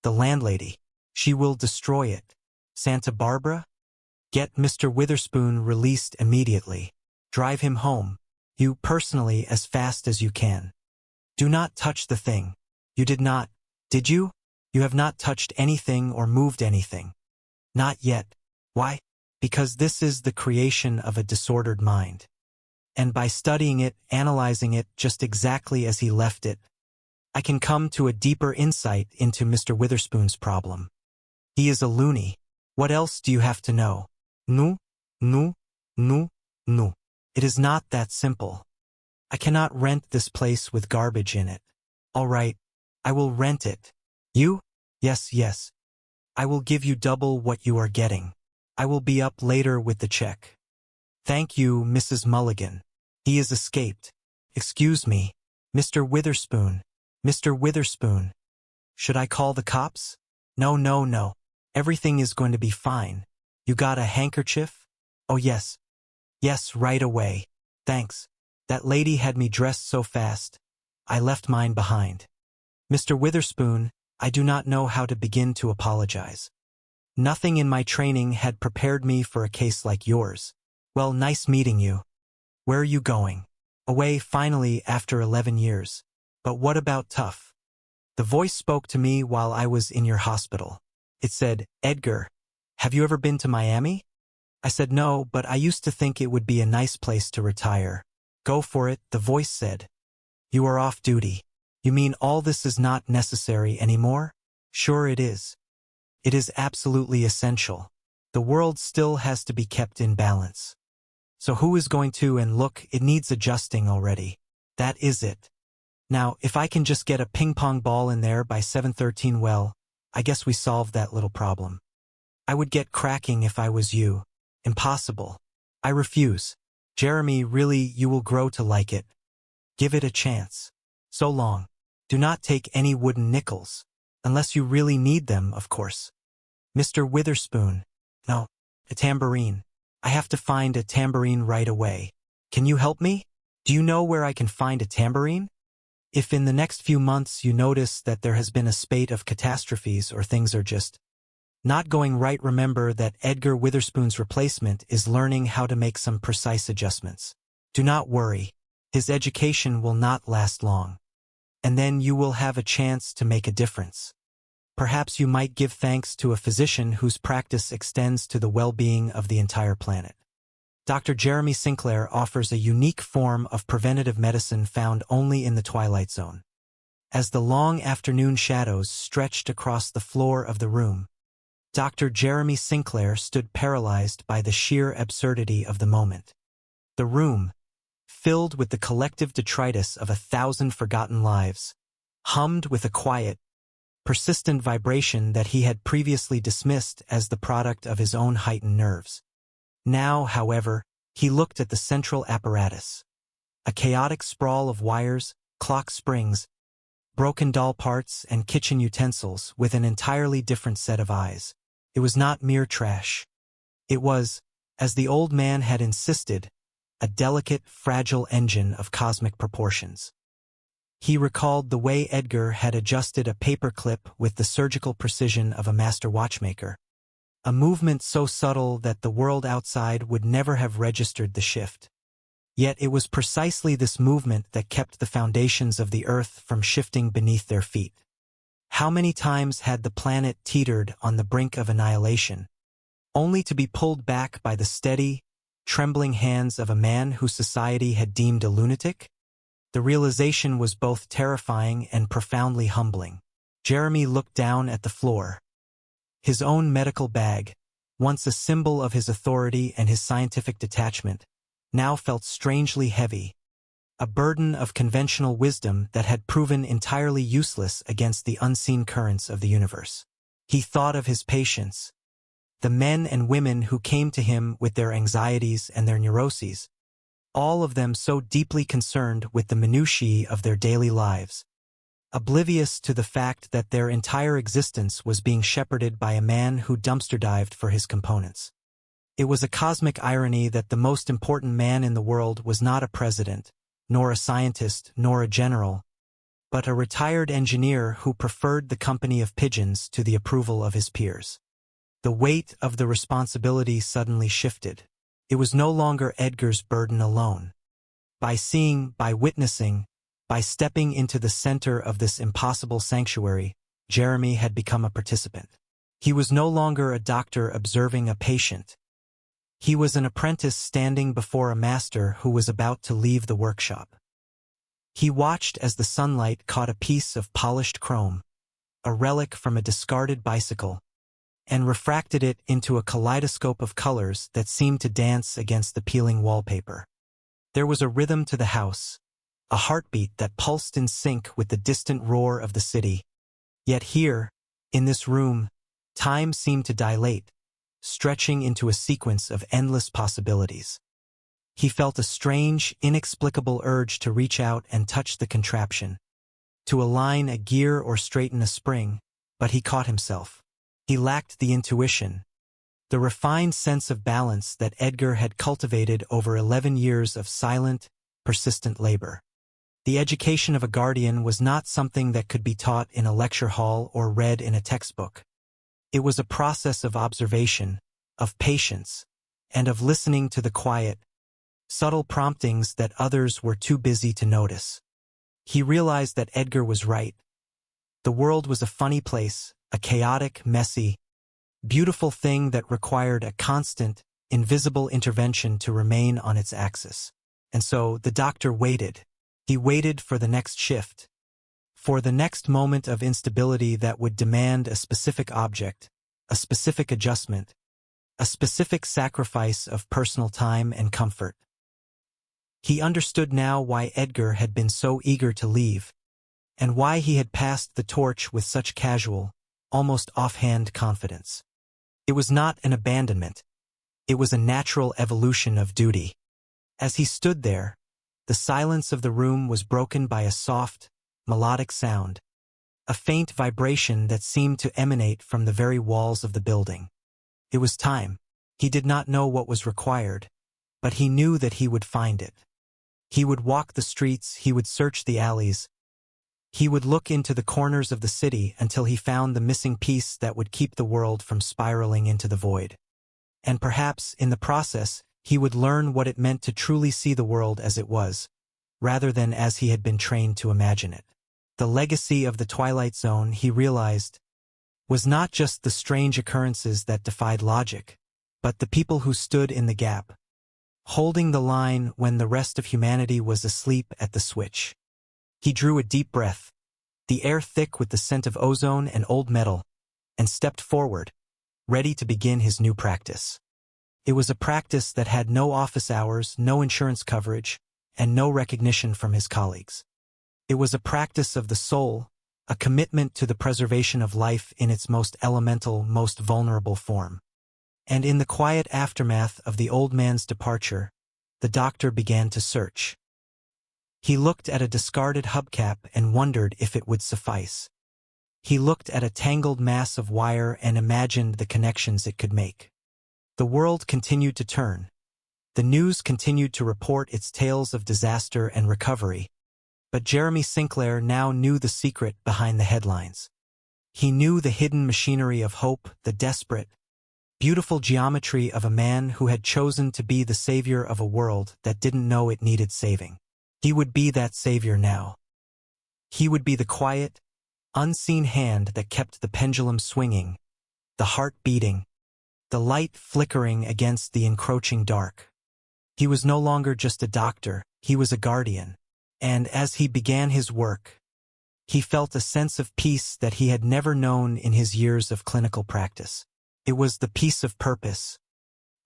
The landlady. She will destroy it. Santa Barbara? Get Mr. Witherspoon released immediately. Drive him home. You personally as fast as you can. Do not touch the thing. You did not, did you? You have not touched anything or moved anything. Not yet. Why? Because this is the creation of a disordered mind. And by studying it, analyzing it just exactly as he left it, I can come to a deeper insight into Mr. Witherspoon's problem. He is a loony. What else do you have to know? No, no, no, no. It is not that simple. I cannot rent this place with garbage in it. All right, I will rent it. You? Yes, yes. I will give you double what you are getting. I will be up later with the check. Thank you, Mrs. Mulligan. He is escaped. Excuse me, Mr. Witherspoon. Mr. Witherspoon. Should I call the cops? No, no, no. Everything is going to be fine. You got a handkerchief? Oh, yes. Yes, right away. Thanks. That lady had me dressed so fast. I left mine behind. Mr. Witherspoon, I do not know how to begin to apologize. Nothing in my training had prepared me for a case like yours. Well, nice meeting you. Where are you going? Away finally after 11 years. But what about tough? The voice spoke to me while I was in your hospital. It said, Edgar, have you ever been to Miami? I said no, but I used to think it would be a nice place to retire. Go for it, the voice said. You are off duty. You mean all this is not necessary anymore? Sure it is. It is absolutely essential. The world still has to be kept in balance. So who is going to, and look, it needs adjusting already. That is it. Now, if I can just get a ping-pong ball in there by 7:13, well, I guess we solved that little problem. I would get cracking if I was you. Impossible. I refuse. Jeremy, really, you will grow to like it. Give it a chance. So long. Do not take any wooden nickels. Unless you really need them, of course. Mr. Witherspoon. No, a tambourine. I have to find a tambourine right away. Can you help me? Do you know where I can find a tambourine? If in the next few months you notice that there has been a spate of catastrophes or things are just not going right, remember that Edgar Witherspoon's replacement is learning how to make some precise adjustments. Do not worry. His education will not last long. And then you will have a chance to make a difference. Perhaps you might give thanks to a physician whose practice extends to the well-being of the entire planet. Dr. Jeremy Sinclair offers a unique form of preventative medicine found only in the Twilight Zone. As the long afternoon shadows stretched across the floor of the room, Dr. Jeremy Sinclair stood paralyzed by the sheer absurdity of the moment. The room, filled with the collective detritus of 1,000 forgotten lives, hummed with a quiet, persistent vibration that he had previously dismissed as the product of his own heightened nerves. Now, however, he looked at the central apparatus. A chaotic sprawl of wires, clock springs, broken doll parts, and kitchen utensils with an entirely different set of eyes. It was not mere trash. It was, as the old man had insisted, a delicate, fragile engine of cosmic proportions. He recalled the way Edgar had adjusted a paperclip with the surgical precision of a master watchmaker. A movement so subtle that the world outside would never have registered the shift. Yet it was precisely this movement that kept the foundations of the earth from shifting beneath their feet. How many times had the planet teetered on the brink of annihilation, only to be pulled back by the steady, trembling hands of a man whose society had deemed a lunatic? The realization was both terrifying and profoundly humbling. Jeremy looked down at the floor. His own medical bag, once a symbol of his authority and his scientific detachment, now felt strangely heavy, a burden of conventional wisdom that had proven entirely useless against the unseen currents of the universe. He thought of his patients, the men and women who came to him with their anxieties and their neuroses, all of them so deeply concerned with the minutiae of their daily lives, oblivious to the fact that their entire existence was being shepherded by a man who dumpster dived for his components. It was a cosmic irony that the most important man in the world was not a president, nor a scientist, nor a general, but a retired engineer who preferred the company of pigeons to the approval of his peers. The weight of the responsibility suddenly shifted. It was no longer Edgar's burden alone. By seeing, by witnessing, by stepping into the center of this impossible sanctuary, Jeremy had become a participant. He was no longer a doctor observing a patient. He was an apprentice standing before a master who was about to leave the workshop. He watched as the sunlight caught a piece of polished chrome, a relic from a discarded bicycle, and refracted it into a kaleidoscope of colors that seemed to dance against the peeling wallpaper. There was a rhythm to the house, a heartbeat that pulsed in sync with the distant roar of the city. Yet here, in this room, time seemed to dilate, stretching into a sequence of endless possibilities. He felt a strange, inexplicable urge to reach out and touch the contraption, to align a gear or straighten a spring, but he caught himself. He lacked the intuition, the refined sense of balance that Edgar had cultivated over 11 years of silent, persistent labor. The education of a guardian was not something that could be taught in a lecture hall or read in a textbook. It was a process of observation, of patience, and of listening to the quiet, subtle promptings that others were too busy to notice. He realized that Edgar was right. The world was a funny place, a chaotic, messy, beautiful thing that required a constant, invisible intervention to remain on its axis. And so the doctor waited. He waited for the next shift, for the next moment of instability that would demand a specific object, a specific adjustment, a specific sacrifice of personal time and comfort. He understood now why Edgar had been so eager to leave, and why he had passed the torch with such casual, almost offhand confidence. It was not an abandonment. It was a natural evolution of duty. As he stood there, the silence of the room was broken by a soft, melodic sound, a faint vibration that seemed to emanate from the very walls of the building. It was time. He did not know what was required, but he knew that he would find it. He would walk the streets, he would search the alleys, he would look into the corners of the city until he found the missing piece that would keep the world from spiraling into the void. And perhaps, in the process, he would learn what it meant to truly see the world as it was, rather than as he had been trained to imagine it. The legacy of the Twilight Zone, he realized, was not just the strange occurrences that defied logic, but the people who stood in the gap, holding the line when the rest of humanity was asleep at the switch. He drew a deep breath, the air thick with the scent of ozone and old metal, and stepped forward, ready to begin his new practice. It was a practice that had no office hours, no insurance coverage, and no recognition from his colleagues. It was a practice of the soul, a commitment to the preservation of life in its most elemental, most vulnerable form. And in the quiet aftermath of the old man's departure, the doctor began to search. He looked at a discarded hubcap and wondered if it would suffice. He looked at a tangled mass of wire and imagined the connections it could make. The world continued to turn. The news continued to report its tales of disaster and recovery. But Jeremy Sinclair now knew the secret behind the headlines. He knew the hidden machinery of hope, the desperate, beautiful geometry of a man who had chosen to be the savior of a world that didn't know it needed saving. He would be that savior now. He would be the quiet, unseen hand that kept the pendulum swinging, the heart beating, the light flickering against the encroaching dark. He was no longer just a doctor, he was a guardian. And as he began his work, he felt a sense of peace that he had never known in his years of clinical practice. It was the peace of purpose,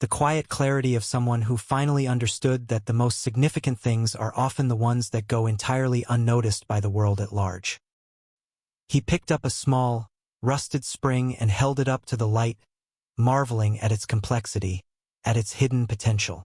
the quiet clarity of someone who finally understood that the most significant things are often the ones that go entirely unnoticed by the world at large. He picked up a small, rusted spring and held it up to the light, marveling at its complexity, at its hidden potential.